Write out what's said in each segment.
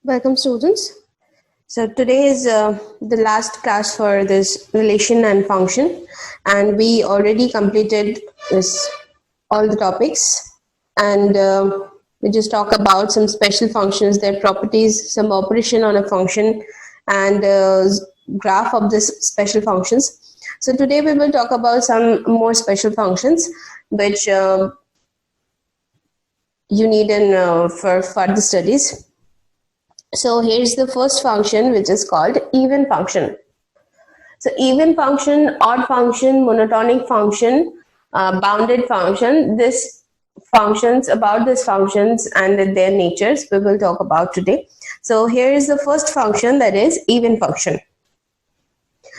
Welcome, students. So today is the last class for this relation and function, and we already completed this all the topics, and we just talk about some special functions, their properties, some operation on a function, and graph of this special functions. So today we will talk about some more special functions which you need in for further studies. So here's the first function, which is called even function. So even function, odd function, monotonic function, bounded function, this functions, about these functions and their natures we will talk about today. So here is the first function, that is even function.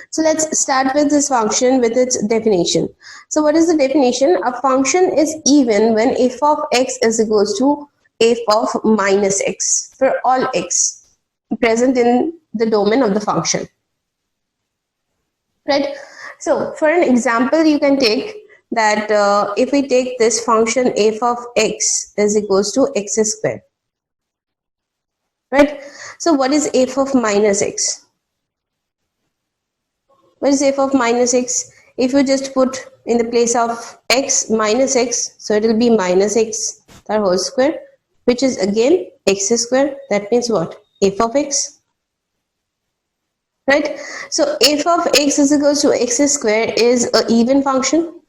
So let's start with this function with its definition. So what is the definition? A function is even when f of x is equals to f of minus x for all x present in the domain of the function. Right? So for an example, you can take that if we take this function f of x is equals to x square. Right? So what is f of minus x? What is f of minus x? If you just put in the place of x minus x, so it will be minus x the whole square, which is again x square. That means what? F of x. Right? So f of x is equals to x square is an even function.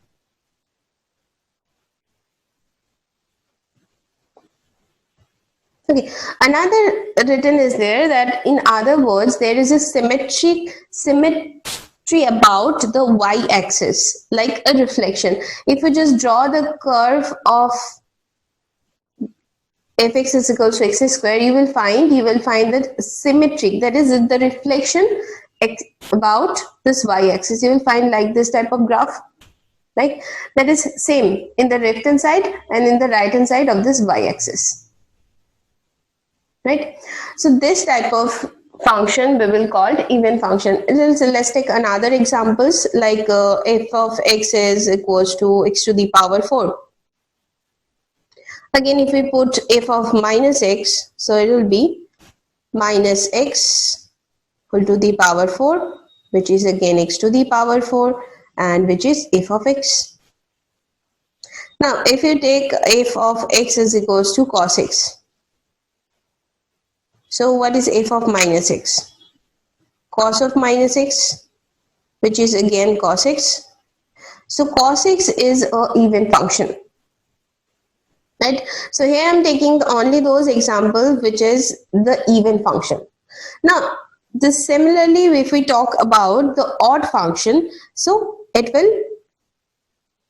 Okay, another written is there that in other words there is a symmetry about the y-axis, like a reflection. If you just draw the curve of fx is equals to x square, you will find that symmetry, that is the reflection about this y-axis. You will find like this type of graph, like that is same in the left hand side and in the right hand side of this y-axis. Right? So this type of function we will call even function. So let's take another examples, like f of x is equals to x to the power 4. Again, if we put f of minus x, so it will be minus x equal to the power 4, which is again x to the power 4, and which is f of x. Now, if you take f of x is equals to cos x, so what is f of minus x? Cos of minus x, which is again cos x. So cos x is an even function. Right? So here I am taking only those examples which is the even function. Now, this similarly, if we talk about the odd function, so it will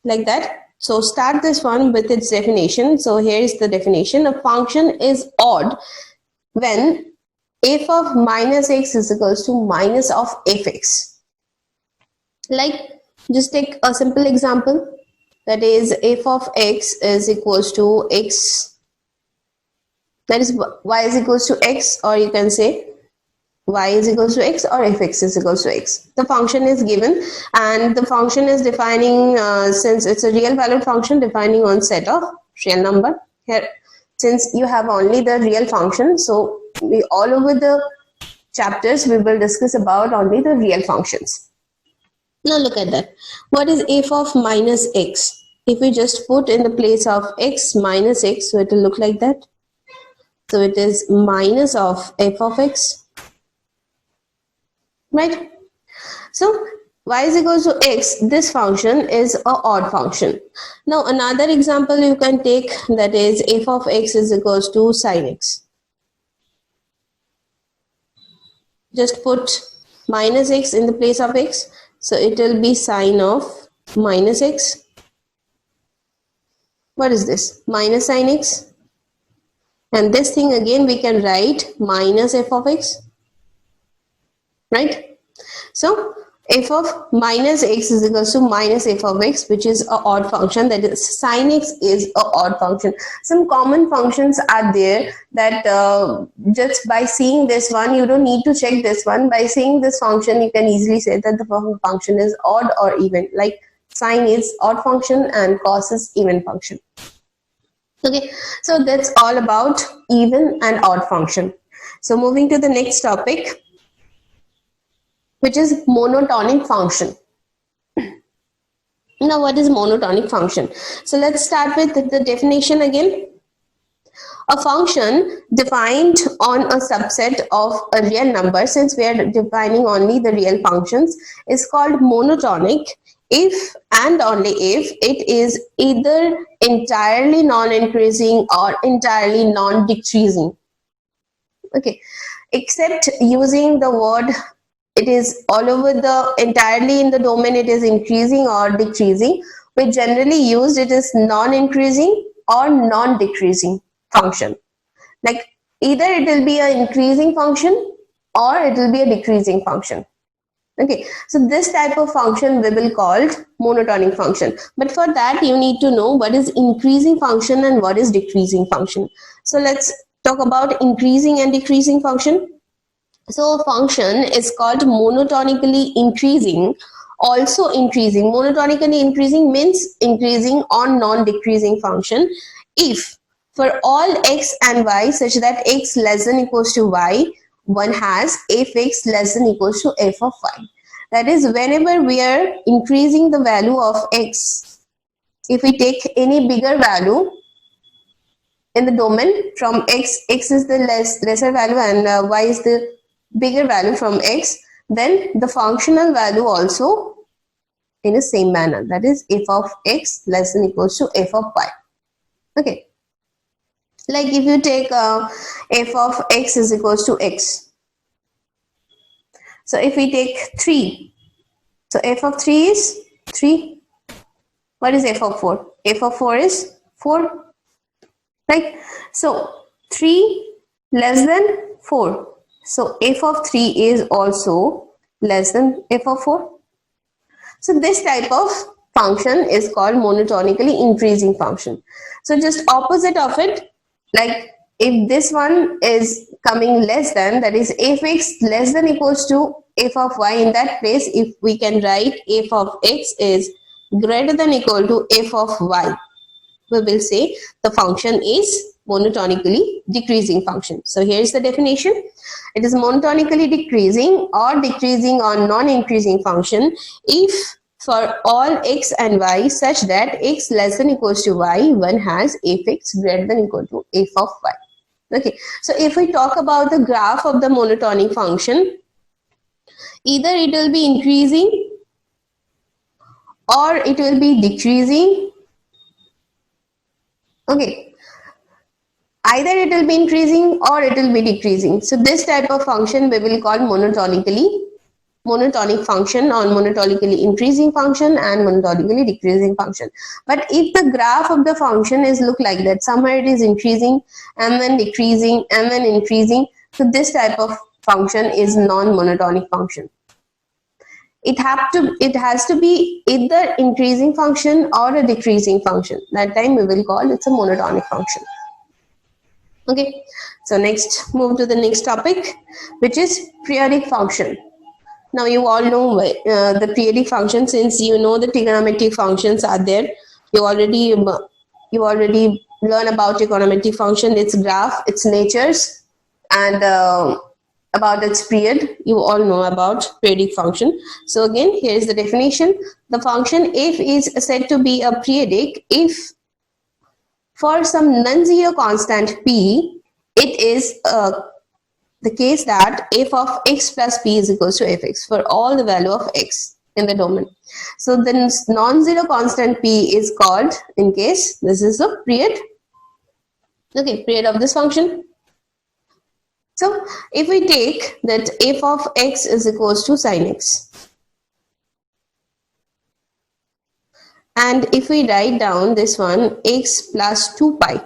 like that. So start this one with its definition. So here is the definition. A function is odd when f of minus x is equals to minus of fx. Like, just take a simple example, that is f of x is equals to x, that is y is equals to x, or you can say y is equals to x or fx is equals to x. The function is given and the function is defining, since it's a real valued function, defining on set of real number. Here, since you have only the real function, so we all over the chapters we will discuss about only the real functions. Now look at that. What is f of minus x? If we just put in the place of x minus x, so it will look like that. So it is minus of f of x. Right? So y is equals to x, this function is an odd function. Now another example you can take, that is f of x is equals to sin x. Just put minus x in the place of x, so it will be sine of minus x. What is this? Minus sin x. And this thing again we can write minus f of x. Right? So f of minus x is equals to minus f of x, which is an odd function, that is sin x is an odd function. Some common functions are there that just by seeing this one, you don't need to check this one. By seeing this function, you can easily say that the function is odd or even, like sine is odd function and cos is even function. Okay, so that's all about even and odd function. So moving to the next topic, which is monotonic function. Now, what is monotonic function? So let's start with the definition again. A function defined on a subset of a real number, since we are defining only the real functions, is called monotonic if and only if it is either entirely non-increasing or entirely non-decreasing. Okay, except using the word, it is all over the entirely in the domain, it is increasing or decreasing. We generally use it as non-increasing or non-decreasing function. Like either it will be an increasing function or it will be a decreasing function. Okay, so this type of function we will call monotonic function. But for that you need to know what is increasing function and what is decreasing function. So let's talk about increasing and decreasing function. So a function is called monotonically increasing, also increasing. Monotonically increasing means increasing or non-decreasing function if for all x and y such that x less than equals to y, one has f(x) less than equals to f of y. That is, whenever we are increasing the value of x, if we take any bigger value in the domain from x is the lesser value and y is the bigger value from x, then the functional value also in the same manner, that is f of x less than equals to f of y. Okay, like if you take f of x is equals to x, so if we take 3, so f of 3 is 3. What is f of 4? F of 4 is 4, right? So 3 less than 4, so f of 3 is also less than f of 4. So this type of function is called monotonically increasing function. So just opposite of it, like if this one is coming less than, that is f(x) less than equals to f of y, in that place if we can write f of x is greater than equal to f of y, we will say the function is monotonically decreasing function. So here is the definition. It is monotonically decreasing or non-increasing function if for all x and y such that x less than equals to y, one has f(x) greater than equal to f of y. Okay, so if we talk about the graph of the monotonic function, either it will be increasing or it will be decreasing. Okay, either it will be increasing or it will be decreasing. So this type of function we will call monotonic function or monotonically increasing function and monotonically decreasing function. But if the graph of the function is look like that, somewhere it is increasing and then decreasing and then increasing, so this type of function is non-monotonic function. It has to be either increasing function or a decreasing function. That time we will call it's a monotonic function. Okay, so next move to the next topic, which is periodic function. Now you all know the periodic function, since you know the trigonometric functions are there. You already learn about trigonometric function, its graph, its natures, and about its period. You all know about periodic function. So again, here is the definition. The function f is said to be a periodic if for some non-zero constant p, it is the case that f of x plus p is equals to fx for all the value of x in the domain. So the non-zero constant p is called, in case this is the period. Okay, period of this function. So if we take that f of x is equals to sine x, and if we write down this one x plus 2 pi,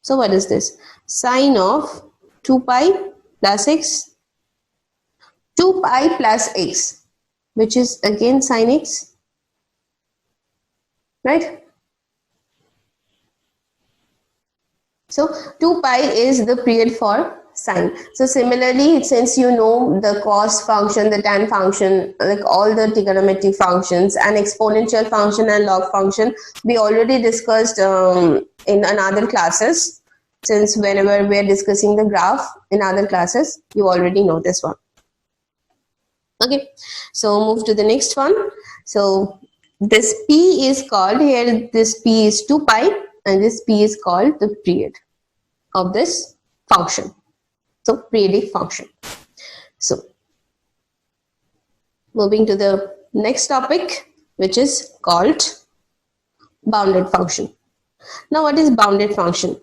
so what is this? Sine of 2 pi plus x, 2 pi plus x, which is again sine x, right? So 2 pi is the period for sine. So similarly, since you know the cos function, the tan function, like all the trigonometric functions and exponential function and log function, we already discussed in another classes. since whenever we are discussing the graph in other classes, you already know this one. Okay, so move to the next one. So this P is called here, this P is 2 pi and this P is called the period of this function. So periodic function. So moving to the next topic, which is called bounded function. Now what is bounded function?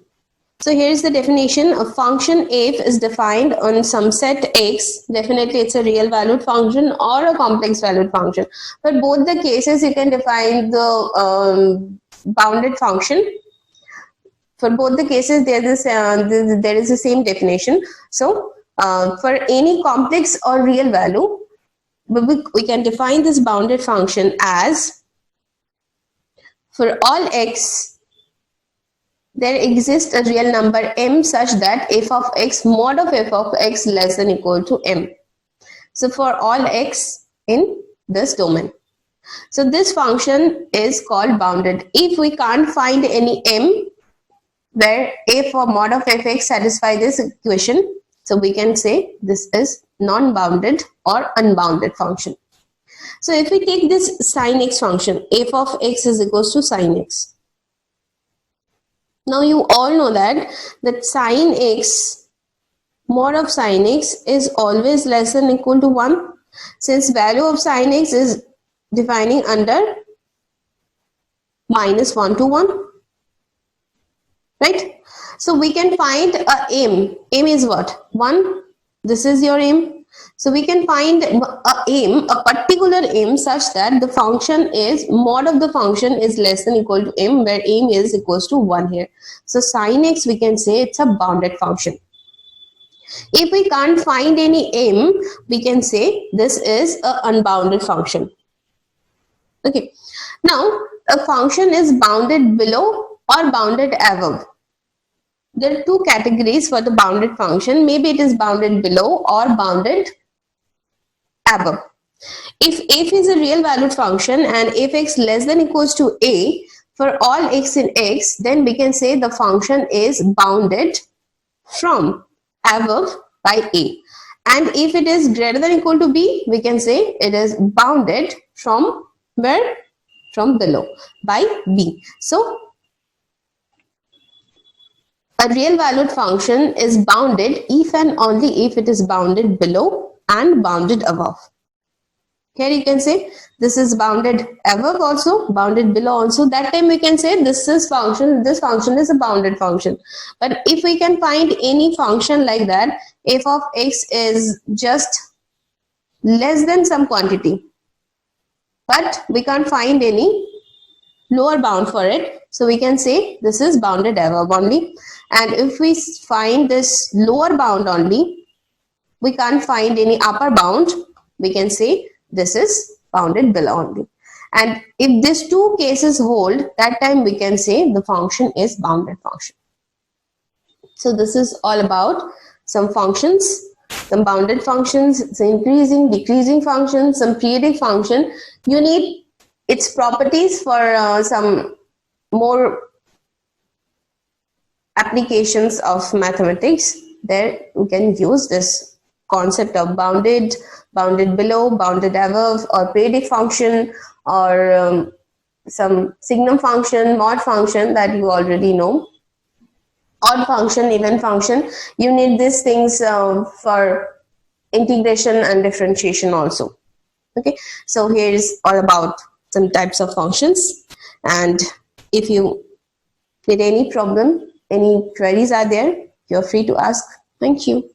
So here is the definition. A function f is defined on some set x. Definitely it's a real valued function or a complex valued function. But both the cases you can define the bounded function. For both the cases there is the same definition. So for any complex or real value, we can define this bounded function as for all x there exists a real number m such that f of x mod of f of x less than equal to m. So for all x in this domain. So this function is called bounded. If we can't find any m where f or mod of fx satisfy this equation, so we can say this is non-bounded or unbounded function. So if we take this sin x function, f of x is equals to sin x. Now you all know that sin x mod of sin x is always less than equal to 1, since value of sin x is defining under -1 to 1, right? So we can find a m. M is what? 1. This is your m. So we can find a particular m such that the function is mod of the function is less than equal to m, where m is equals to 1 here. So sin x we can say it's a bounded function. If we can't find any m, we can say this is an unbounded function. Okay. Now a function is bounded below or bounded above. There are two categories for the bounded function. Maybe it is bounded below or bounded above. If f is a real valued function and if x less than equals to a for all x in x, then we can say the function is bounded from above by a. And if it is greater than equal to b, we can say it is bounded from where? From below by b. So a real valued function is bounded if and only if it is bounded below and bounded above. Here you can say this is bounded above also, bounded below also. That time we can say this function is a bounded function. But if we can find any function like that, f of x is just less than some quantity, but we can't find any lower bound for it, so we can say this is bounded above only. And if we find this lower bound only, we can't find any upper bound, we can say this is bounded below only. And if these two cases hold, that time we can say the function is bounded function. So this is all about some functions, some bounded functions, some increasing, decreasing functions, some periodic function. You need its properties for some more applications of mathematics. There we can use this concept of bounded, bounded below, bounded above, or periodic function, or some signum function, mod function that you already know, odd function, even function. You need these things for integration and differentiation also. Okay, so here is all about some types of functions, and if you need any problem, any queries are there, you're free to ask. Thank you.